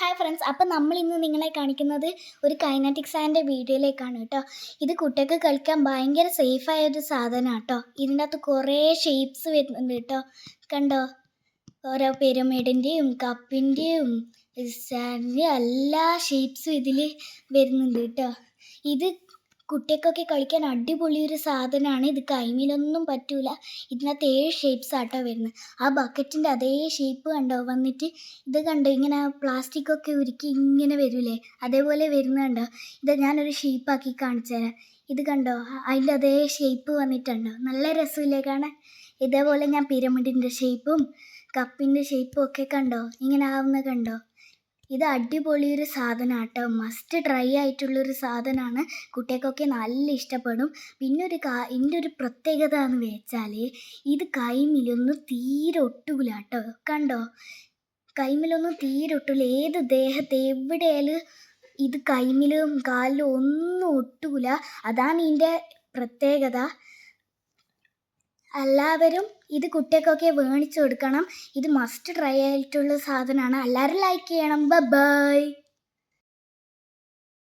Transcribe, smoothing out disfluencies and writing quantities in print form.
Hi friends, അപ്പം നമ്മൾ ഇന്ന് നിങ്ങളെ കാണിക്കുന്നത് ഒരു കൈനറ്റിക് സാൻഡിൻ്റെ വീഡിയോയിലേക്കാണ് കേട്ടോ. ഇത് കുട്ടികൾക്ക് കളിക്കാൻ ഭയങ്കര സേഫായ ഒരു സാധനമാണ് കേട്ടോ. ഇതിൻ്റെ അകത്ത് കുറേ ഷേപ്സ് വരുന്നുണ്ട് കേട്ടോ. കണ്ടോ, ഓരോ പിരമിഡിൻ്റെയും കപ്പിൻ്റെയും സാൻഡിൻ്റെയും എല്ലാ ഷേപ്സും ഇതിൽ വരുന്നുണ്ട് കേട്ടോ. ഇത് കുട്ടികൾക്കൊക്കെ കളിക്കാൻ അടിപൊളി ഒരു സാധനമാണ്. ഇത് കൈമിലൊന്നും പറ്റൂല. ഇതിനകത്ത് 7 ഷേപ്സ് ആട്ടോ വരുന്നത്. ആ ബക്കറ്റിൻ്റെ അതേ ഷേപ്പ് കണ്ടോ വന്നിട്ട്, ഇത് കണ്ടോ ഇങ്ങനെ പ്ലാസ്റ്റിക്കൊക്കെ ഉരുക്കി ഇങ്ങനെ വരില്ലേ, അതേപോലെ വരുന്നുണ്ടോ. ഇത് ഞാനൊരു ഷേപ്പാക്കി കാണിച്ചു തരാം. ഇത് കണ്ടോ, അതിൻ്റെ അതേ ഷേപ്പ് വന്നിട്ടുണ്ടോ, നല്ല രസമില്ലേ കാണാൻ. ഇതേപോലെ ഞാൻ പിരമിഡിൻ്റെ ഷേപ്പും കപ്പിൻ്റെ ഷേപ്പും ഒക്കെ കണ്ടോ ഇങ്ങനെ ആവുന്ന കണ്ടോ. ഇത് അടിപൊളി ഒരു സാധനമാണ് കേട്ടോ. മസ്റ്റ് ട്രൈ ആയിട്ടുള്ളൊരു സാധനമാണ്. കുട്ടികൾക്കൊക്കെ നല്ല ഇഷ്ടപ്പെടും. പിന്നെ ഇതിൻ്റെ ഒരു പ്രത്യേകത എന്ന് വെച്ചാൽ ഇത് കൈമിലൊന്നും തീരെ ഒട്ടൂല കേട്ടോ. കണ്ടോ, കൈമിലൊന്നും തീരെ ഒട്ടൂല. ഏത് ദേഹത്ത് എവിടെയായാലും ഇത് കൈമിലും കാലിലും ഒന്നും ഒട്ടൂല. അതാണ് ഇതിൻ്റെ പ്രത്യേകത. എല്ലാവരും ഇത് കുട്ടികൾക്കൊക്കെ മേടിച്ചു കൊടുക്കണം. ഇത് മസ്റ്റ് ട്രൈ ആയിട്ടുള്ള സാധനമാണ്. എല്ലാവരും ലൈക്ക് ചെയ്യണം. ബൈ.